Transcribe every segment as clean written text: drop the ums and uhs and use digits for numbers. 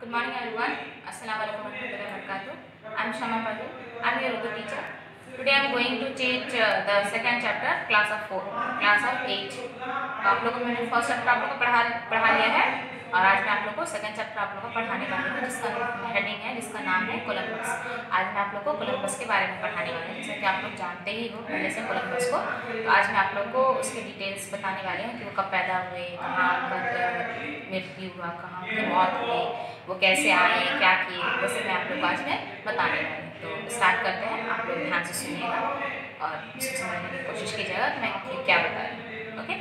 Good morning everyone. Assalamualaikum warahmatullahi wabarakatuh. I'm Shama Padu. I'm your Urdu teacher. Today I'm going to teach the second chapter, class of 4, class of 8. तो आप लोगों को मैंने first chapter आप लोगों को पढ़ा लिया है और आज मैं आप लोगों को सेकंड चैप्टर आप लोगों को पढ़ाने वाली हूँ जिसका हेडिंग है, जिसका नाम है कोलंबस। आज मैं आप लोगों को कोलंबस के बारे में पढ़ाने वाली हूँ। जैसे कि आप लोग जानते ही हो पहले से कोलंबस को, तो आज मैं आप लोगों को उसकी डिटेल्स बताने वाली हूँ कि वो कब पैदा हुए, कहाँ उनका मृत्यु हुआ, कहाँ उनकी मौत हुई, वो कैसे आए, क्या किए, वो सब मैं आप लोग को आज मैं बताने वाली हूँ। तो स्टार्ट करते हैं, आप लोग ध्यान से सुनिएगा और उसको समझने की कोशिश कीजिएगा कि मैं क्या बता रही हूँ। ओके,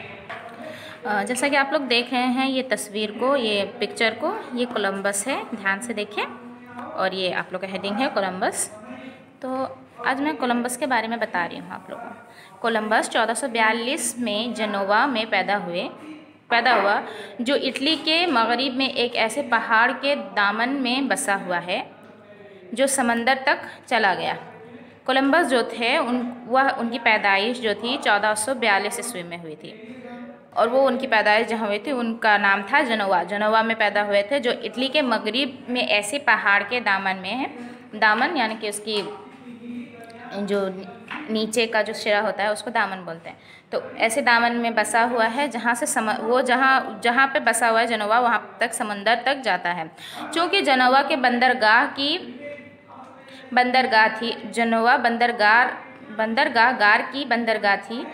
जैसा कि आप लोग देख रहे हैं ये तस्वीर को, ये पिक्चर को, ये कोलंबस है, ध्यान से देखें। और ये आप लोग का हेडिंग है कोलंबस। तो आज मैं कोलंबस के बारे में बता रही हूँ आप लोगों को। कोलंबस 1442 में जेनोवा में पैदा हुआ, जो इटली के मगरिब में एक ऐसे पहाड़ के दामन में बसा हुआ है जो समंदर तक चला गया। कोलंबस जो थे उनकी पैदाइश जो थी 1442 ईस्वी में हुई थी और वो उनकी पैदाइश जहाँ हुई थी उनका नाम था जेनोवा में पैदा हुए थे, जो इटली के मगरिब में ऐसे पहाड़ के दामन में है। दामन यानी कि उसकी जो नीचे का जो सिरा होता है उसको दामन बोलते हैं। तो ऐसे दामन में बसा हुआ है जहाँ से जहाँ पे बसा हुआ है जेनोवा, वहाँ तक समंदर तक जाता है। चूँकि जेनोवा के बंदरगाह थी, जेनोवा बंदरगाह गार की बंदरगाह थी,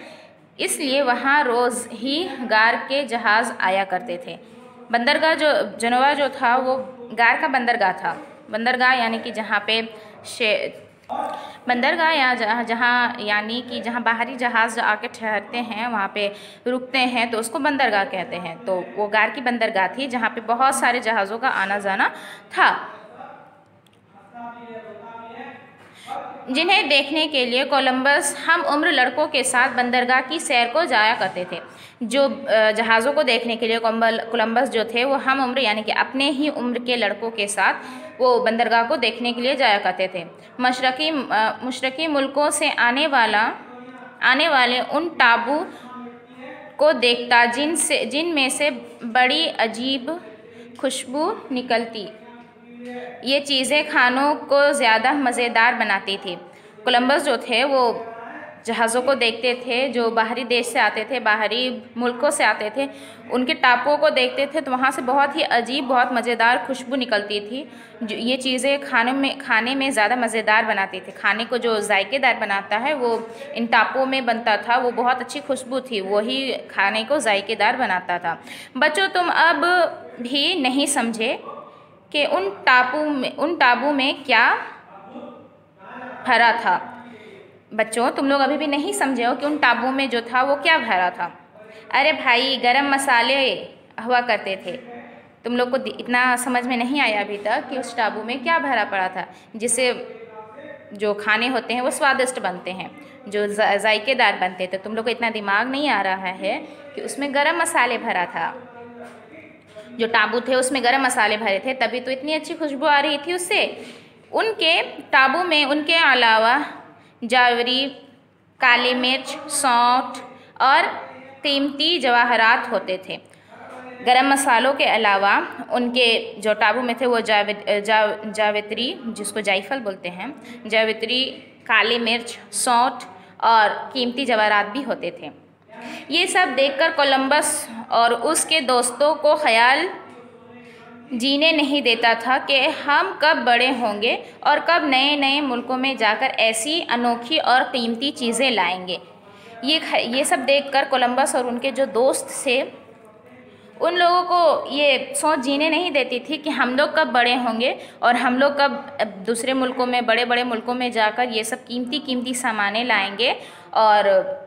इसलिए वहाँ रोज़ ही गार के जहाज़ आया करते थे। बंदरगाह जो जेनोवा जो था वो गार का बंदरगाह था। बंदरगाह यानी कि जहाँ पे बंदरगाह या जहाँ यानी कि जहाँ बाहरी जहाज़ आके ठहरते हैं, वहाँ पे रुकते हैं, तो उसको बंदरगाह कहते हैं। तो वो गार की बंदरगाह थी जहाँ पे बहुत सारे जहाज़ों का आना जाना था, जिन्हें देखने के लिए कोलंबस हम उम्र लड़कों के साथ बंदरगाह की सैर को जाया करते थे। जो जहाज़ों को देखने के लिए कोलंबस जो थे वो हम उम्र यानी कि अपने ही उम्र के लड़कों के साथ वो बंदरगाह को देखने के लिए जाया करते थे। मशरकी मुल्कों से आने वाले उन टापू को देखता जिनमें से बड़ी अजीब खुशबू निकलती। ये चीज़ें खानों को ज़्यादा मज़ेदार बनाती थी। कोलंबस जो थे वो जहाज़ों को देखते थे जो बाहरी देश से आते थे, बाहरी मुल्कों से आते थे, उनके टापुओं को देखते थे, तो वहाँ से बहुत ही अजीब, बहुत मज़ेदार खुशबू निकलती थी। जो ये चीज़ें खाने में ज़्यादा मज़ेदार बनाती थी। खाने को जो जायकेदार बनाता है वो इन टापुओं में बनता था, वो बहुत अच्छी खुशबू थी, वही खाने को जायकेदार बनाता था। बच्चों, तुम अब भी नहीं समझे कि उन टापू में क्या भरा था। बच्चों, तुम लोग अभी भी नहीं समझे हो कि उन टापू में जो था वो क्या भरा था। अरे भाई, गरम मसाले हुआ करते थे। तुम लोग को इतना समझ में नहीं आया अभी तक कि उस टापू में क्या भरा पड़ा था, जिससे जो खाने होते हैं वो स्वादिष्ट बनते हैं, जो जायकेदार बनते थे। तुम लोग को इतना दिमाग नहीं आ रहा है कि उसमें गरम मसाले भरा था। जो टाबू थे उसमें गरम मसाले भरे थे, तभी तो इतनी अच्छी खुशबू आ रही थी उससे। उनके टाबू में उनके अलावा जावित्री, काली मिर्च, सौंठ और कीमती जवाहरात होते थे। गरम मसालों के अलावा उनके जो टाबू में थे वो जावित्री, जिसको जायफल बोलते हैं, जावित्री, काली मिर्च, सौंठ और कीमती जवाहरात भी होते थे। ये सब देखकर कोलंबस और उसके दोस्तों को ख्याल जीने नहीं देता था कि हम कब बड़े होंगे और कब नए नए मुल्कों में जाकर ऐसी अनोखी और कीमती चीज़ें लाएंगे। ये सब देखकर कोलंबस और उनके जो दोस्त थे उन लोगों को ये सोच जीने नहीं देती थी कि हम लोग कब बड़े होंगे और हम लोग कब दूसरे मुल्कों में, बड़े बड़े मुल्कों में जाकर ये सब कीमती सामानें लाएंगे और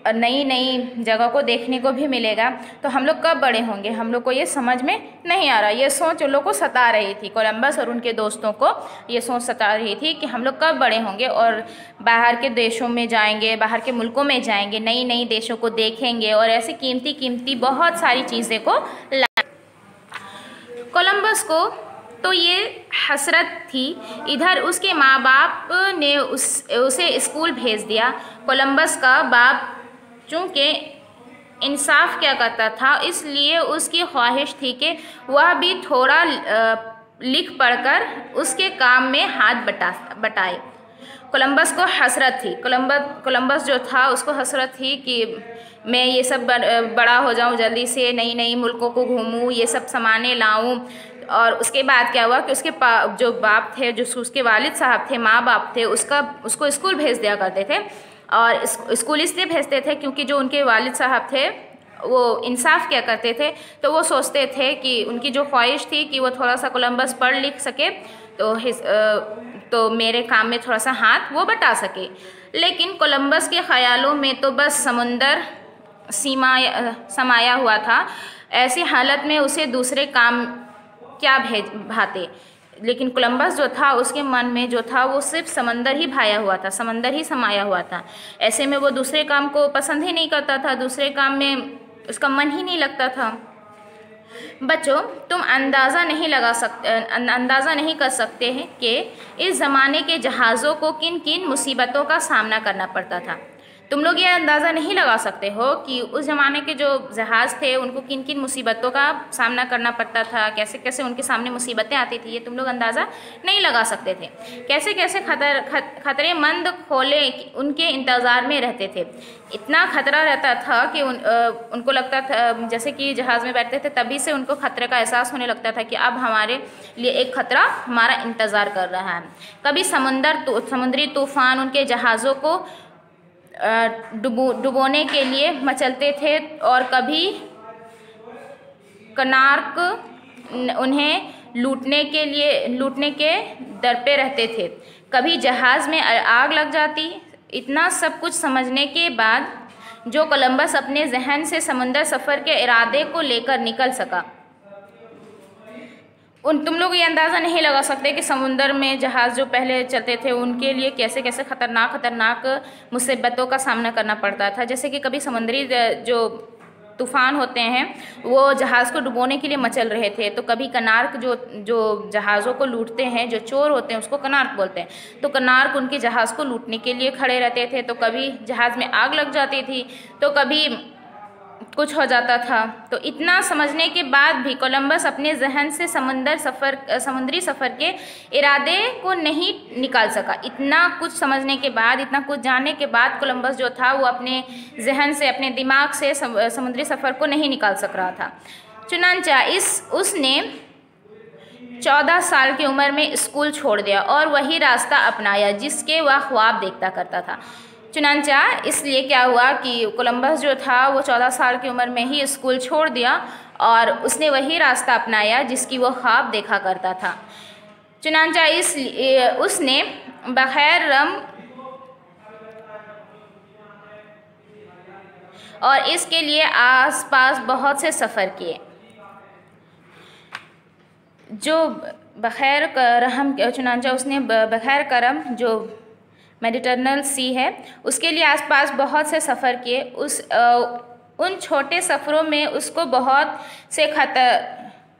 नई नई जगह को देखने को भी मिलेगा। तो हम लोग कब बड़े होंगे, हम लोग को ये समझ में नहीं आ रहा। ये सोच उन लोग को सता रही थी, कोलंबस और उनके दोस्तों को ये सोच सता रही थी कि हम लोग कब बड़े होंगे और बाहर के देशों में जाएंगे, बाहर के मुल्कों में जाएंगे, नई नई देशों को देखेंगे और ऐसी कीमती बहुत सारी चीज़ें को लाएंगे। कोलंबस को तो ये हसरत थी। इधर उसके माँ बाप ने उसे स्कूल भेज दिया। कोलंबस का बाप चूँकि इंसाफ क्या करता था, इसलिए उसकी ख्वाहिश थी कि वह भी थोड़ा लिख पढ़कर उसके काम में हाथ बटाए। कोलंबस को हसरत थी, कोलंबस जो था उसको हसरत थी कि मैं ये सब बड़ा हो जाऊं, जल्दी से नई नई मुल्कों को घूमूं, ये सब सामानें लाऊं। और उसके बाद क्या हुआ कि उसके जो बाप थे, जो उसके वालिद साहब थे, माँ बाप थे, उसको स्कूल भेज दिया करते थे। और स्कूल इसलिए भेजते थे क्योंकि जो उनके वालिद साहब थे वो इंसाफ क्या करते थे, तो वो सोचते थे कि उनकी जो ख्वाहिश थी कि वो थोड़ा सा कोलंबस पढ़ लिख सके तो मेरे काम में थोड़ा सा हाथ वो बटा सके। लेकिन कोलंबस के ख्यालों में तो बस समुंदर समाया हुआ था। ऐसी हालत में उसे दूसरे काम क्या भाते। लेकिन कोलंबस जो था उसके मन में जो था वो सिर्फ समंदर ही भाया हुआ था, समंदर ही समाया हुआ था। ऐसे में वो दूसरे काम को पसंद ही नहीं करता था, दूसरे काम में उसका मन ही नहीं लगता था। बच्चों, तुम अंदाज़ा नहीं कर सकते हैं कि इस ज़माने के जहाज़ों को किन किन मुसीबतों का सामना करना पड़ता था। तुम लोग ये अंदाज़ा नहीं लगा सकते हो कि उस ज़माने के जो जहाज़ थे उनको किन किन मुसीबतों का सामना करना पड़ता था, कैसे कैसे उनके सामने मुसीबतें आती थी, ये तुम लोग अंदाज़ा नहीं लगा सकते थे। कैसे कैसे खतरे मंद खोले उनके इंतज़ार में रहते थे। इतना खतरा रहता था कि उनको लगता था, जैसे कि जहाज़ में बैठते थे तभी से उनको खतरे का एहसास होने लगता था कि अब हमारे लिए एक खतरा हमारा इंतज़ार कर रहा है। कभी समुद्री तूफ़ान उनके जहाज़ों को डुबोने के लिए मचलते थे और कभी कनार्क उन्हें लूटने के दर पे रहते थे। कभी जहाज़ में आग लग जाती। इतना सब कुछ समझने के बाद जो कोलंबस अपने जहन से समुंदर सफ़र के इरादे को लेकर निकल सका, तुम लोग ये अंदाज़ा नहीं लगा सकते कि समुंदर में जहाज़ जो पहले चलते थे उनके लिए कैसे कैसे खतरनाक मुसीबतों का सामना करना पड़ता था। जैसे कि कभी समुद्री जो तूफ़ान होते हैं वो जहाज़ को डुबोने के लिए मचल रहे थे, तो कभी कनार्क जो जहाज़ों को लूटते हैं, जो चोर होते हैं उसको कनार्क बोलते हैं, तो कनार्क उनके जहाज़ को लूटने के लिए खड़े रहते थे। तो कभी जहाज़ में आग लग जाती थी, तो कभी कुछ हो जाता था। तो इतना समझने के बाद भी कोलंबस अपने जहन से समुद्री सफ़र के इरादे को नहीं निकाल सका। इतना कुछ समझने के बाद, इतना कुछ जानने के बाद कोलंबस जो था वो अपने जहन से, अपने दिमाग से समुद्री सफ़र को नहीं निकाल सक रहा था। चुनांचा उसने 14 साल की उम्र में स्कूल छोड़ दिया और वही रास्ता अपनाया जिसके वह ख्वाब देखता करता था। चुनांचा इसलिए क्या हुआ कि कोलंबस जो था वो 14 साल की उम्र में ही स्कूल छोड़ दिया और उसने वही रास्ता अपनाया जिसकी वो ख्वाब देखा करता था। चुनांचा इसलिए उसने बग़ैर रम और इसके लिए आसपास बहुत से सफ़र किए। जो बग़ैर रहम चुनांचा उसने बग़ैर करम जो मेडिटरनल सी है उसके लिए आसपास बहुत से सफ़र किए। उन छोटे सफ़रों में उसको बहुत से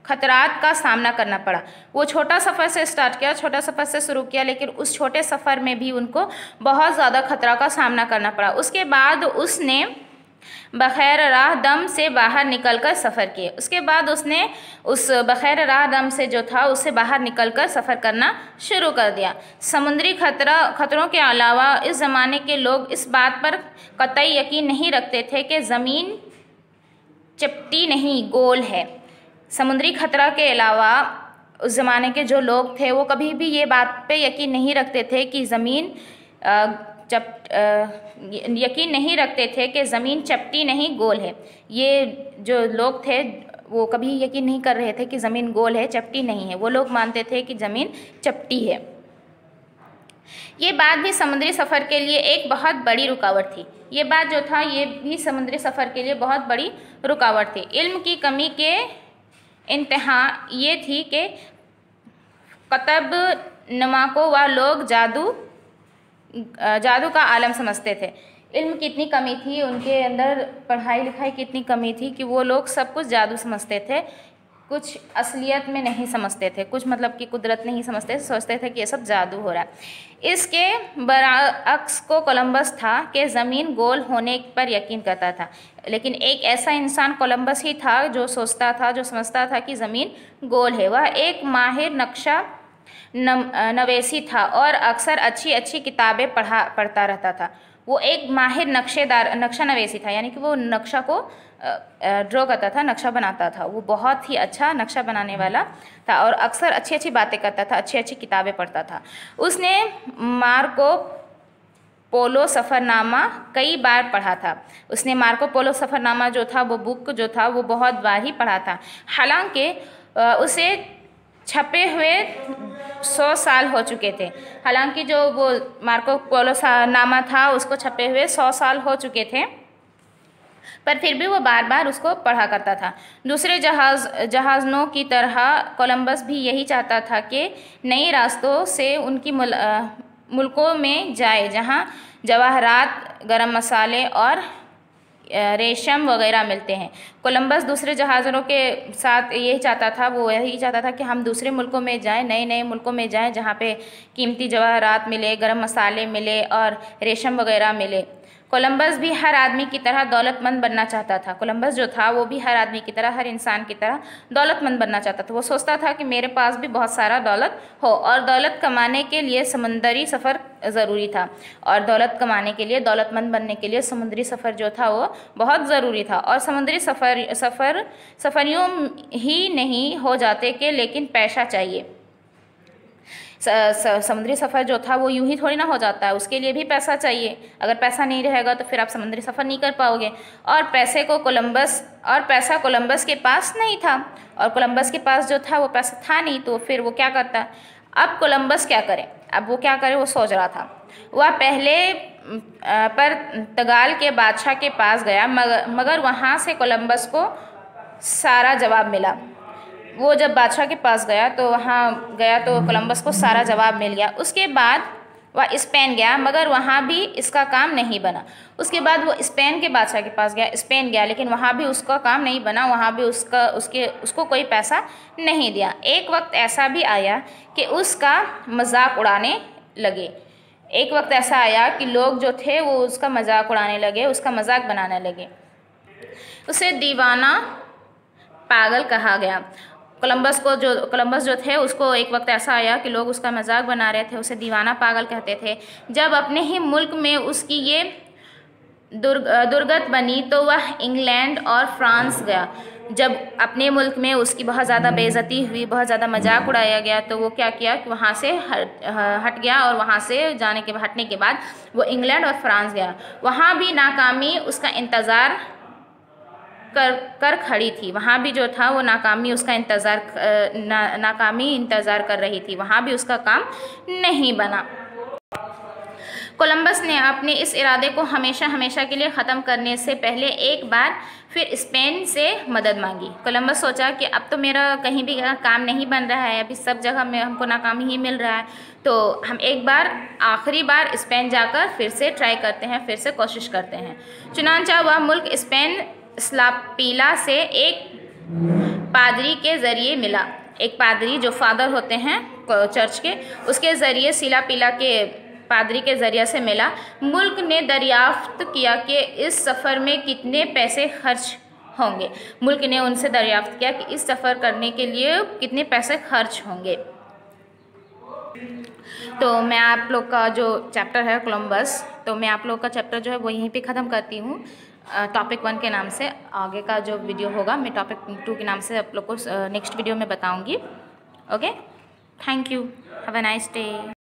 खतरात का सामना करना पड़ा। वो छोटा सफ़र से स्टार्ट किया, छोटा सफ़र से शुरू किया, लेकिन उस छोटे सफ़र में भी उनको बहुत ज़्यादा खतरा का सामना करना पड़ा। उसके बाद उसने बग़ैर राह दम से बाहर निकलकर सफ़र किए। उसके बाद उसने उस बग़ैर राह दम से जो था उससे बाहर निकलकर सफ़र करना शुरू कर दिया। समुद्री खतरों के अलावा इस ज़माने के लोग इस बात पर कतई यकीन नहीं रखते थे कि ज़मीन चपटी नहीं गोल है। समुद्री खतरा के अलावा उस ज़माने के जो लोग थे वो कभी भी ये बात पे यकीन नहीं रखते थे कि यकीन नहीं रखते थे कि ज़मीन चपटी नहीं गोल है। ये जो लोग थे वो कभी यकीन नहीं कर रहे थे कि ज़मीन गोल है, चपटी नहीं है। वो लोग मानते थे कि ज़मीन चपटी है। ये बात भी समुद्री सफ़र के लिए एक बहुत बड़ी रुकावट थी। ये बात जो था ये भी समुद्री सफ़र के लिए बहुत बड़ी रुकावट थी। इल्म की कमी के इंतहा ये थी कि कतब नमा को वह लोग जादू का आलम समझते थे। इल्म की इतनी कमी थी, उनके अंदर पढ़ाई लिखाई की इतनी कमी थी कि वो लोग सब कुछ जादू समझते थे। कुछ असलियत में नहीं समझते थे, कुछ मतलब कि कुदरत नहीं समझते थे, सोचते थे कि ये सब जादू हो रहा है। इसके बरअक्स को कोलंबस था कि ज़मीन गोल होने पर यकीन करता था, लेकिन एक ऐसा इंसान कोलंबस ही था जो सोचता था, जो समझता था कि ज़मीन गोल है। वह एक माहिर नक्शा नवेसी था और अक्सर अच्छी अच्छी किताबें पढ़ता रहता था। वो एक माहिर नक्शा नवेसी था, यानी कि वो नक्शा को ड्रॉ करता था, नक्शा बनाता था। वो बहुत ही अच्छा नक्शा बनाने वाला था और अक्सर अच्छी अच्छी बातें करता था, अच्छी अच्छी किताबें पढ़ता था। उसने मार्को पोलो सफ़रनामा कई बार पढ़ा था। उसने मार्को पोलो सफ़रनामा जो था, वो बुक जो था, वो बहुत बार ही पढ़ा था। हालांकि उसे छपे हुए 100 साल हो चुके थे। हालांकि जो वो मार्को पोलो नामा था, उसको छपे हुए 100 साल हो चुके थे, पर फिर भी वो बार बार उसको पढ़ा करता था। दूसरे जहाज़ों की तरह कोलंबस भी यही चाहता था कि नए रास्तों से उनकी मुल्कों में जाए जहाँ जवाहरात, गरम मसाले और रेशम वगैरह मिलते हैं। कोलंबस दूसरे जहाज़ों के साथ यही चाहता था, वो यही चाहता था कि हम दूसरे मुल्कों में जाएं, नए नए मुल्कों में जाएं जहाँ पे कीमती जवाहरात मिले, गरम मसाले मिले और रेशम वगैरह मिले। कोलंबस भी हर आदमी की तरह दौलतमंद बनना चाहता था। कोलंबस जो था वो भी हर आदमी की तरह, हर इंसान की तरह दौलतमंद बनना चाहता था। वो सोचता था कि मेरे पास भी बहुत सारा दौलत हो, और दौलत कमाने के लिए समुद्री सफ़र ज़रूरी था, और दौलत कमाने के लिए, दौलतमंद बनने के लिए समुद्री सफ़र जो था वो बहुत ज़रूरी था। और समुद्री सफ़रियों ही नहीं हो जाते कि लेकिन पैसा चाहिए। समुद्री सफ़र जो था वो यूं ही थोड़ी ना हो जाता है, उसके लिए भी पैसा चाहिए। अगर पैसा नहीं रहेगा तो फिर आप समुद्री सफ़र नहीं कर पाओगे। और पैसा कोलंबस के पास नहीं था, और कोलंबस के पास जो था वो पैसा था नहीं, तो फिर वो क्या करता। अब कोलंबस क्या करे, अब वो क्या करे, वो सोच रहा था। वह पहले पुर्तगाल के बादशाह के पास गया, मगर वहाँ से कोलंबस को सारा जवाब मिला। वो जब बादशाह के पास गया तो वहाँ गया तो कोलंबस को सारा जवाब मिल गया। उसके बाद वह स्पेन गया, मगर वहाँ भी इसका काम नहीं बना। उसके बाद वो स्पेन के बादशाह के पास गया, स्पेन गया, लेकिन वहाँ भी उसका काम नहीं बना, वहाँ भी उसको कोई पैसा नहीं दिया। एक वक्त ऐसा भी आया कि उसका मजाक उड़ाने लगे। एक वक्त ऐसा आया कि लोग जो थे वो उसका मजाक उड़ाने लगे, उसका मजाक बनाने लगे। उसे दीवाना पागल कहा गया। कोलंबस जो थे उसको एक वक्त ऐसा आया कि लोग उसका मजाक बना रहे थे, उसे दीवाना पागल कहते थे। जब अपने ही मुल्क में उसकी ये दुर्गत बनी तो वह इंग्लैंड और फ्रांस गया। जब अपने मुल्क में उसकी बहुत ज़्यादा बेइज्जती हुई, बहुत ज़्यादा मजाक उड़ाया गया, तो वो क्या किया कि वहाँ से हट गया, और वहाँ से हटने के बाद वो इंग्लैंड और फ्रांस गया। वहाँ भी नाकामी उसका इंतज़ार कर खड़ी थी। वहाँ भी जो था वो नाकामी इंतज़ार कर रही थी, वहाँ भी उसका काम नहीं बना। कोलंबस ने अपने इस इरादे को हमेशा हमेशा के लिए ख़त्म करने से पहले एक बार फिर स्पेन से मदद मांगी। कोलंबस सोचा कि अब तो मेरा कहीं भी काम नहीं बन रहा है, अभी सब जगह में हमको नाकामी ही मिल रहा है, तो हम एक बार आखिरी बार स्पेन जाकर फिर से ट्राई करते हैं, फिर से कोशिश करते हैं। चुनांचा वह मुल्क स्पेन स्लापीला से एक पादरी के ज़रिए मिला। एक पादरी जो फादर होते हैं चर्च के, उसके ज़रिए सिलापीला के पादरी के ज़रिए से मिला। मुल्क ने दरियाफ्त किया कि इस सफ़र में कितने पैसे खर्च होंगे। मुल्क ने उनसे दरियाफ्त किया कि इस सफ़र करने के लिए कितने पैसे खर्च होंगे। तो मैं आप लोग का जो चैप्टर है कोलंबस, तो मैं आप लोग का चैप्टर जो है वो यहीं पे ख़त्म करती हूँ। टॉपिक 1 के नाम से आगे का जो वीडियो होगा मैं टॉपिक 2 के नाम से आप लोग को नेक्स्ट वीडियो में बताऊँगी। Okay, thank you, have a nice day.